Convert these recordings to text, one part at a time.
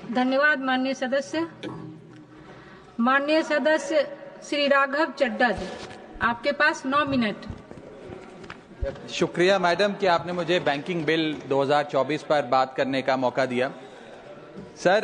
धन्यवाद माननीय सदस्य। माननीय सदस्य श्री राघव चड्ढा जी, आपके पास 9 मिनट। शुक्रिया मैडम कि आपने मुझे बैंकिंग बिल 2024 पर बात करने का मौका दिया। सर,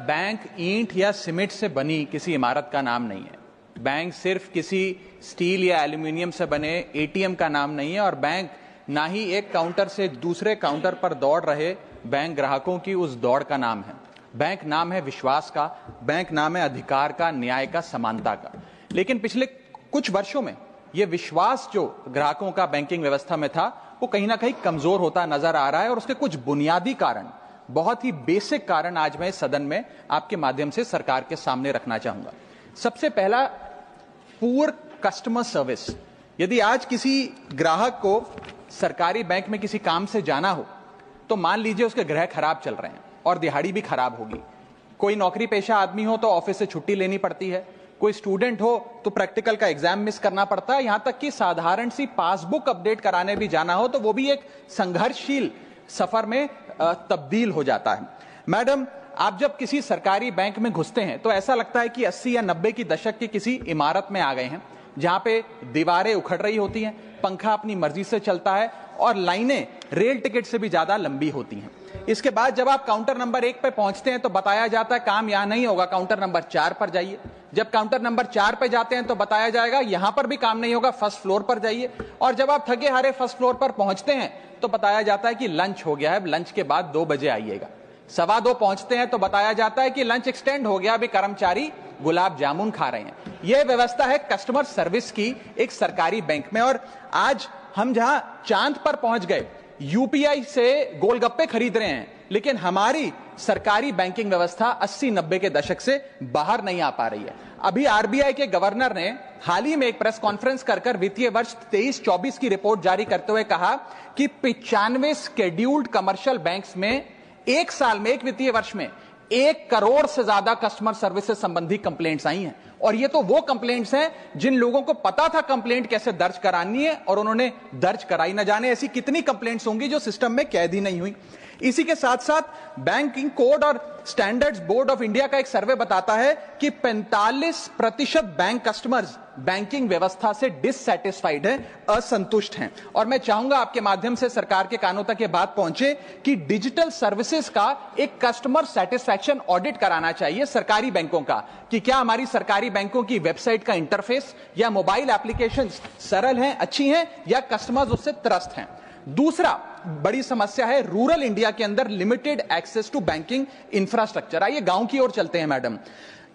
बैंक ईंट या सीमेंट से बनी किसी इमारत का नाम नहीं है। बैंक सिर्फ किसी स्टील या एल्यूमिनियम से बने एटीएम का नाम नहीं है, और बैंक ना ही एक काउंटर से दूसरे काउंटर पर दौड़ रहे बैंक ग्राहकों की उस दौड़ का नाम है। बैंक नाम है विश्वास का, बैंक नाम है अधिकार का, न्याय का, समानता का। लेकिन पिछले कुछ वर्षों में यह विश्वास जो ग्राहकों का बैंकिंग व्यवस्था में था, वो कहीं ना कहीं कमजोर होता नजर आ रहा है, और उसके कुछ बुनियादी कारण, बहुत ही बेसिक कारण आज मैं सदन में आपके माध्यम से सरकार के सामने रखना चाहूंगा। सबसे पहला, पुअर कस्टमर सर्विस। यदि आज किसी ग्राहक को सरकारी बैंक में किसी काम से जाना हो, तो मान लीजिए उसके ग्रह खराब चल रहे हैं और दिहाड़ी भी खराब होगी। कोई नौकरी पेशा आदमी हो तो ऑफिस से छुट्टी लेनी पड़ती है, कोई स्टूडेंट हो तो प्रैक्टिकल का एग्जाम मिस करना पड़ता है, यहां तक कि साधारण सी पासबुक अपडेट कराने भी जाना हो तो वो भी एक संघर्षशील सफर में तब्दील हो जाता है। मैडम, आप जब किसी सरकारी बैंक में घुसते हैं तो ऐसा लगता है कि 80 या 90 की दशक की किसी इमारत में आ गए हैं, जहां पे दीवारें उखड़ रही होती हैं, पंखा अपनी मर्जी से चलता है और लाइनें रेल टिकट से भी ज्यादा लंबी होती हैं। इसके बाद जब आप काउंटर नंबर 1 पे पहुंचते हैं तो बताया जाता है काम यहां नहीं होगा, काउंटर नंबर 4 पर जाइए। जब काउंटर नंबर 4 पे जाते हैं तो बताया जाएगा यहां पर भी काम नहीं होगा, फर्स्ट फ्लोर पर जाइए। और जब आप थके हारे फर्स्ट फ्लोर पर पहुंचते हैं तो बताया जाता है कि लंच हो गया है, लंच के बाद 2 बजे आइएगा। 2:15 पहुंचते हैं तो बताया जाता है कि लंच एक्सटेंड हो गया, अभी कर्मचारी गुलाब जामुन खा रहे हैं। यह व्यवस्था है कस्टमर सर्विस की एक सरकारी बैंक में। और आज हम जहां चांद पर पहुंच गए, यूपीआई से गोलगप्पे खरीद रहे हैं, लेकिन हमारी सरकारी बैंकिंग व्यवस्था 80-90 के दशक से बाहर नहीं आ पा रही है। अभी आरबीआई के गवर्नर ने हाल ही में एक प्रेस कॉन्फ्रेंस कर वित्तीय वर्ष 23-24 की रिपोर्ट जारी करते हुए कहा कि 95 शेड्यूल्ड कमर्शियल बैंक्स में एक साल में, एक वित्तीय वर्ष में 1 करोड़ से ज्यादा कस्टमर सर्विस से संबंधी कंप्लेंट्स आई हैं। और ये तो वो कंप्लेंट्स हैं जिन लोगों को पता था कंप्लेंट कैसे दर्ज करानी है और उन्होंने दर्ज कराई। न जाने ऐसी कितनी कंप्लेंट्स होंगी जो सिस्टम में कैद ही नहीं हुई। इसी के साथ साथ बैंकिंग कोड और स्टैंडर्ड्स बोर्ड ऑफ इंडिया का एक सर्वे बताता है कि 45% बैंक कस्टमर्स बैंकिंग व्यवस्था से डिससैटिस्फाइड हैं, असंतुष्ट हैं। और मैं चाहूंगा आपके माध्यम से सरकार के कानों तक ये बात पहुंचे कि डिजिटल सर्विसेज का एक कस्टमर सेटिस्फैक्शन ऑडिट कराना चाहिए सरकारी बैंकों का, कि क्या हमारी सरकारी बैंकों की वेबसाइट का इंटरफेस या मोबाइल एप्लीकेशंस सरल हैं, अच्छी हैं, या कस्टमर्स उससे त्रस्त हैं। दूसरा बड़ी समस्या है रूरल इंडिया के अंदर limited access to banking infrastructure. आइए गांव की ओर चलते हैं। मैडम,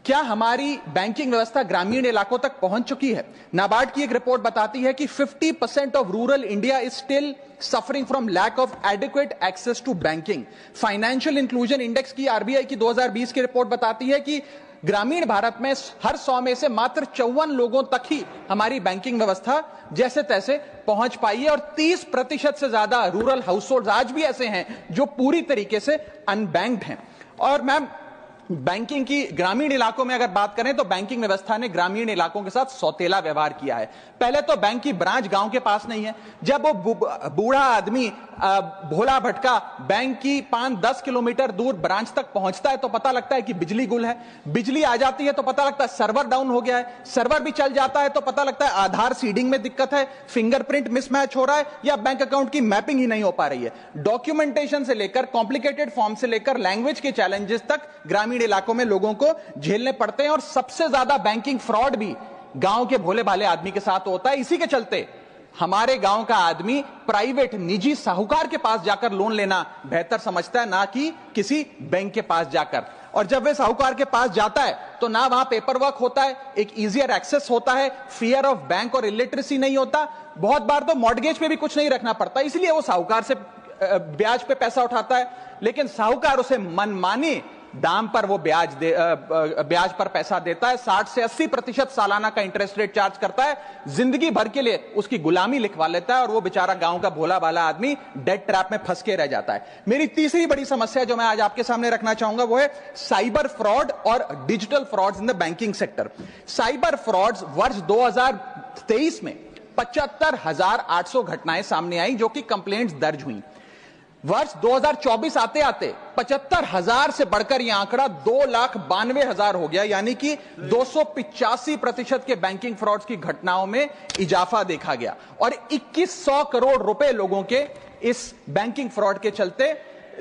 क्या हमारी बैंकिंग व्यवस्था ग्रामीण इलाकों तक पहुंच चुकी है? नाबार्ड की एक रिपोर्ट बताती है कि 50% of rural India is still suffering from lack of adequate access to banking. Financial inclusion index की आरबीआई की 2020 की रिपोर्ट बताती है कि ग्रामीण भारत में हर 100 में से मात्र 54 लोगों तक ही हमारी बैंकिंग व्यवस्था जैसे तैसे पहुंच पाई है, और 30% से ज्यादा रूरल हाउसहोल्ड आज भी ऐसे हैं जो पूरी तरीके से अनबैंक्ड हैं। और मैम, बैंकिंग की ग्रामीण इलाकों में अगर बात करें तो बैंकिंग व्यवस्था ने ग्रामीण इलाकों के साथ सौतेला व्यवहार किया है। पहले तो बैंक की ब्रांच गांव के पास नहीं है। जब वो बूढ़ा आदमी भोला भटका बैंक की 5-10 किलोमीटर दूर ब्रांच तक पहुंचता है तो पता लगता है कि बिजली गुल है। बिजली आ जाती है तो पता लगता है सर्वर डाउन हो गया है। सर्वर भी चल जाता है तो पता लगता है आधार सीडिंग में दिक्कत है, फिंगरप्रिंट मिसमैच हो रहा है, या बैंक अकाउंट की मैपिंग ही नहीं हो पा रही है। डॉक्यूमेंटेशन से लेकर कॉम्प्लिकेटेड फॉर्म से लेकर लैंग्वेज के चैलेंजेस तक ग्रामीण इलाकों में लोगों को झेलने पड़ते हैं। और सबसे ज्यादा बैंकिंग फ्रॉड भी गांव के भोले भाले आदमी के साथ होता है। इसी के चलते हमारे गांव का आदमी प्राइवेट निजी साहूकार के पास जाकर लोन लेना बेहतर समझता है, ना कि किसी बैंक के पास जाकर। और जब वे साहूकार के पास जाता है तो ना वहां पेपर वर्क होता है, एक इजियर एक्सेस होता है, फियर ऑफ बैंक और इलिटरेसी नहीं होता। बहुत बार तो मॉर्गेज पे भी कुछ नहीं रखना पड़ता, इसलिए वो साहूकार से ब्याज पे पैसा उठाता है। लेकिन साहूकार उसे मनमानी दाम पर वो ब्याज पर पैसा देता है। 60 से 80% सालाना का इंटरेस्ट रेट चार्ज करता है, जिंदगी भर के लिए उसकी गुलामी लिखवा लेता है, और वो बेचारा गांव का भोला भाला आदमी डेट ट्रैप में फंस के रह जाता है। मेरी तीसरी बड़ी समस्या जो मैं आज आपके सामने रखना चाहूंगा वो है साइबर फ्रॉड और digital frauds in the banking sector. Cyber frauds वर्ष 2023 में 75,800 घटनाएं सामने आई जो कि कंप्लेंट्स दर्ज हुई। वर्ष 2024 आते आते 75,000 से बढ़कर यह आंकड़ा 2,92,000 हो गया, यानी कि 285% के बैंकिंग फ्रॉड्स की घटनाओं में इजाफा देखा गया और 2100 करोड़ रुपए लोगों के इस बैंकिंग फ्रॉड के चलते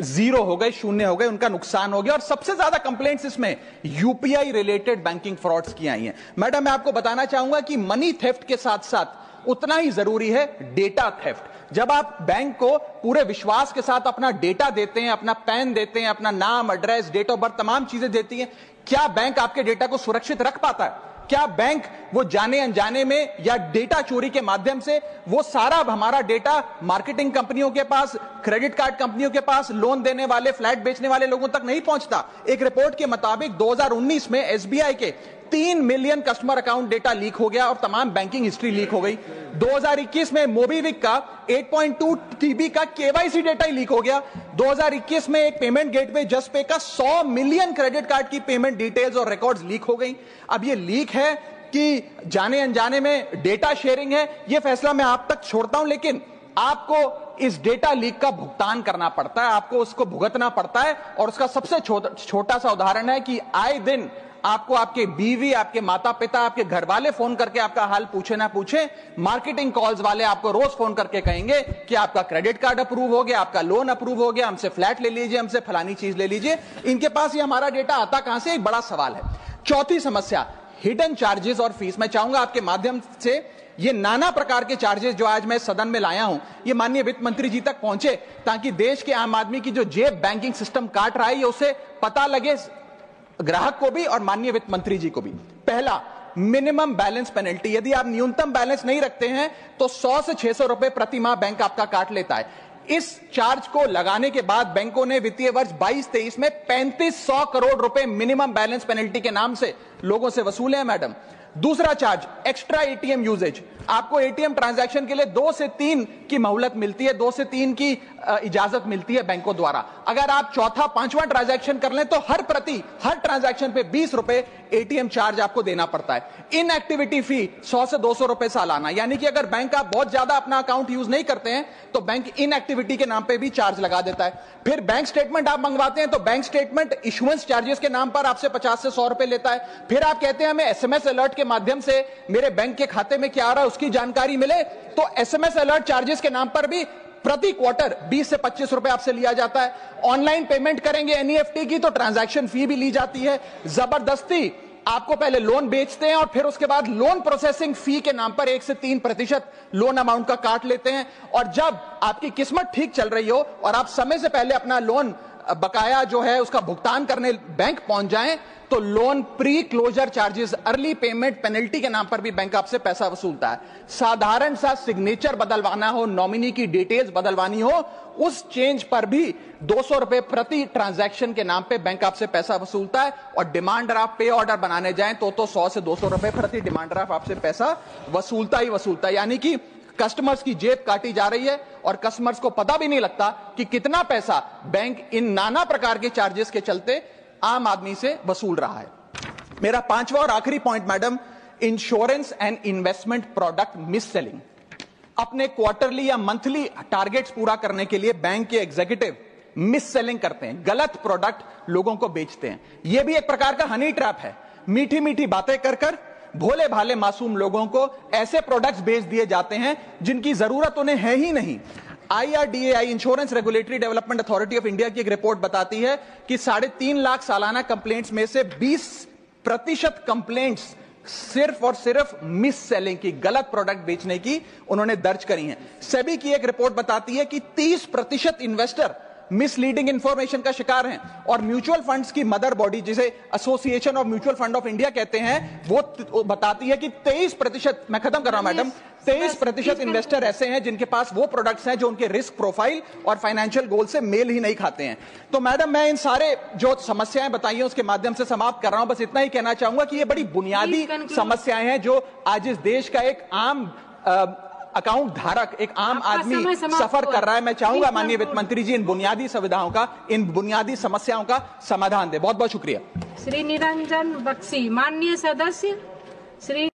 जीरो हो गए, शून्य हो गए, उनका नुकसान हो गया। और सबसे ज्यादा कंप्लेंट्स इसमें यूपीआई रिलेटेड बैंकिंग फ्रॉड्स की आई हैं। मैडम, मैं आपको बताना चाहूंगा कि मनी थेफ्ट के साथ साथ उतना ही जरूरी है डेटा थेफ्ट। जब आप बैंक को पूरे विश्वास के साथ अपना डेटा देते हैं, अपना पैन देते हैं, अपना नाम, एड्रेस, डेट ऑफ बर्थ, तमाम चीजें देती हैं, क्या बैंक आपके डेटा को सुरक्षित रख पाता है? क्या बैंक वो जाने अनजाने में या डेटा चोरी के माध्यम से वो सारा हमारा डेटा मार्केटिंग कंपनियों के पास, क्रेडिट कार्ड कंपनियों के पास, लोन देने वाले, फ्लैट बेचने वाले लोगों तक नहीं पहुंचता? एक रिपोर्ट के मुताबिक 2019 में एसबीआई के 3 million customer account data leak हो गया और तमाम बैंकिंग हिस्ट्री लीक हो गई। 2021 में मोबीविक का 8.2 TB का केवाईसी डेटा ही लीक हो गया। 2021 में एक पेमेंट गेटवे जस्पे का 100 मिलियन क्रेडिट कार्ड की पेमेंट डिटेल्स और रिकॉर्ड्स लीक हो गई। अब ये लीक है कि जाने अनजाने में डेटा शेयरिंग है, ये फैसला मैं आप तक छोड़ता हूं, लेकिन आपको इस डेटा लीक का भुगतान करना पड़ता है, आपको उसको भुगतना पड़ता है। और उसका सबसे छोटा सा उदाहरण है कि आए दिन आपको आपके बीवी, आपके माता पिता, आपके घर वाले फोन करके आपका हाल पूछे ना पूछे, मार्केटिंग कॉल्स वाले आपको रोज फोन करके कहेंगे कि आपका क्रेडिट कार्ड अप्रूव हो गया, आपका लोन अप्रूव हो गया, हमसे फ्लैट ले लीजिए, हमसे फलानी चीज ले लीजिए। इनके पास ये हमारा डेटा आता कहां से, एक बड़ा सवाल है। चौथी समस्या, हिडन चार्जेस और फीस। मैं चाहूंगा आपके माध्यम से ये नाना प्रकार के चार्जेस जो आज मैं सदन में लाया हूं, ये माननीय वित्त मंत्री जी तक पहुंचे, ताकि देश के आम आदमी की जो जेब बैंकिंग सिस्टम काट रहा है, ये उसे पता लगे, ग्राहक को भी और माननीय वित्त मंत्री जी को भी। पहला, मिनिमम बैलेंस पेनल्टी। यदि आप न्यूनतम बैलेंस नहीं रखते हैं तो 100 से 600 रुपए प्रति माह बैंक आपका काट लेता है। इस चार्ज को लगाने के बाद बैंकों ने वित्तीय वर्ष 22-23 में 3500 करोड़ रुपए मिनिमम बैलेंस पेनल्टी के नाम से लोगों से वसूले हैं। मैडम, दूसरा चार्ज, एक्स्ट्रा एटीएम यूजेज। आपको एटीएम ट्रांजैक्शन के लिए 2 से 3 की मोहलत मिलती है, 2 से 3 की इजाजत मिलती है बैंकों द्वारा। अगर आप चौथा, पांचवा ट्रांजैक्शन कर लें तो हर ट्रांजैक्शन पे 20 रुपए एटीएम चार्ज आपको देना पड़ता है। इनएक्टिविटी फी 100 से 200 रुपए सालाना, यानी कि अगर बैंक आप बहुत ज्यादा अपना अकाउंट यूज नहीं करते हैं तो बैंक इनएक्टिविटी के नाम पे भी चार्ज लगा देता है। फिर बैंक स्टेटमेंट आप मंगवाते हैं तो बैंक स्टेटमेंट इशुएंस चार्जेस के नाम पर आपसे 50 से 100 रुपए लेता है। फिर आप कहते हैं हमें एसएमएस अलर्ट के माध्यम से मेरे बैंक के खाते में क्या आ रहा है उसकी जानकारी मिले, तो एसएमएस अलर्ट चार्जेस के नाम पर भी प्रति क्वार्टर 20 से 25 रुपए आपसे लिया जाता है। ऑनलाइन पेमेंट करेंगे एनईएफटी की तो ट्रांजैक्शन फी भी ली जाती है। जबरदस्ती आपको पहले लोन बेचते हैं और फिर उसके बाद लोन प्रोसेसिंग फी के नाम पर 1 से 3% लोन अमाउंट का काट लेते हैं। और जब आपकी किस्मत ठीक चल रही हो और आप समय से पहले अपना लोन बकाया जो है उसका भुगतान करने बैंक पहुंच जाएं तो loan pre closure charges, early payment penalty के नाम पर भी बैंक आपसे पैसा वसूलता है। साधारण सा सिग्नेचर बदलवाना हो, नॉमिनी की डिटेल्स बदलवानी हो, उस चेंज पर भी 200 रुपए प्रति ट्रांजैक्शन के नाम पे बैंक आपसे पैसा वसूलता है। और डिमांड ड्राफ्ट, पे ऑर्डर बनाने जाएं तो 100 से 200 रुपए प्रति डिमांड ड्राफ्ट आपसे पैसा वसूलता ही वसूलता है। यानी कि कस्टमर्स की जेब काटी जा रही है और कस्टमर्स को पता भी नहीं लगता कि कितना पैसा बैंक इन नाना प्रकार के चार्जेस के चलते आम आदमी से वसूल रहा है। मेरा पांचवा और आखिरी point madam, insurance and investment product miss selling. अपने क्वार्टरली या मंथली टारगेट्स पूरा करने के लिए बैंक के एग्जीक्यूटिव मिस सेलिंग करते हैं, गलत प्रोडक्ट लोगों को बेचते हैं। यह भी एक प्रकार का हनी ट्रैप है। मीठी मीठी बातें कर भोले भाले मासूम लोगों को ऐसे प्रोडक्ट्स बेच दिए जाते हैं जिनकी जरूरत उन्हें है ही नहीं। IRDAI, insurance regulatory development authority of India की एक रिपोर्ट बताती है कि 3.5 लाख सालाना कंप्लेंट्स में से 20% कंप्लेंट्स सिर्फ और सिर्फ मिस सेलिंग की, गलत प्रोडक्ट बेचने की उन्होंने दर्ज करी हैं। सेबी की एक रिपोर्ट बताती है कि 30% इन्वेस्टर मिसलीडिंग इंफॉर्मेशन का शिकार हैं। और म्यूचुअल फंड्स की मदर बॉडी, जिसे association of mutual fund of India कहते हैं, वो बताती है कि 23%, मैं खत्म कर रहा हूं मैडम, 23% इन्वेस्टर ऐसे हैं जिनके पास वो प्रोडक्ट्स हैं जो उनके रिस्क प्रोफाइल और फाइनेंशियल गोल से मेल ही नहीं खाते हैं। तो मैडम, मैं इन सारे जो समस्याएं बताई हैं उसके माध्यम से समाप्त कर रहा हूं। बस इतना ही कहना चाहूंगा कि ये बड़ी बुनियादी समस्याएं हैं जो आज इस देश का एक आम अकाउंट धारक, एक आम आदमी सफर कर रहा है। मैं चाहूंगा माननीय वित्त मंत्री जी इन बुनियादी सुविधाओं का, इन बुनियादी समस्याओं का समाधान दे। बहुत बहुत शुक्रिया। श्री निरंजन बख्शी, माननीय सदस्य श्री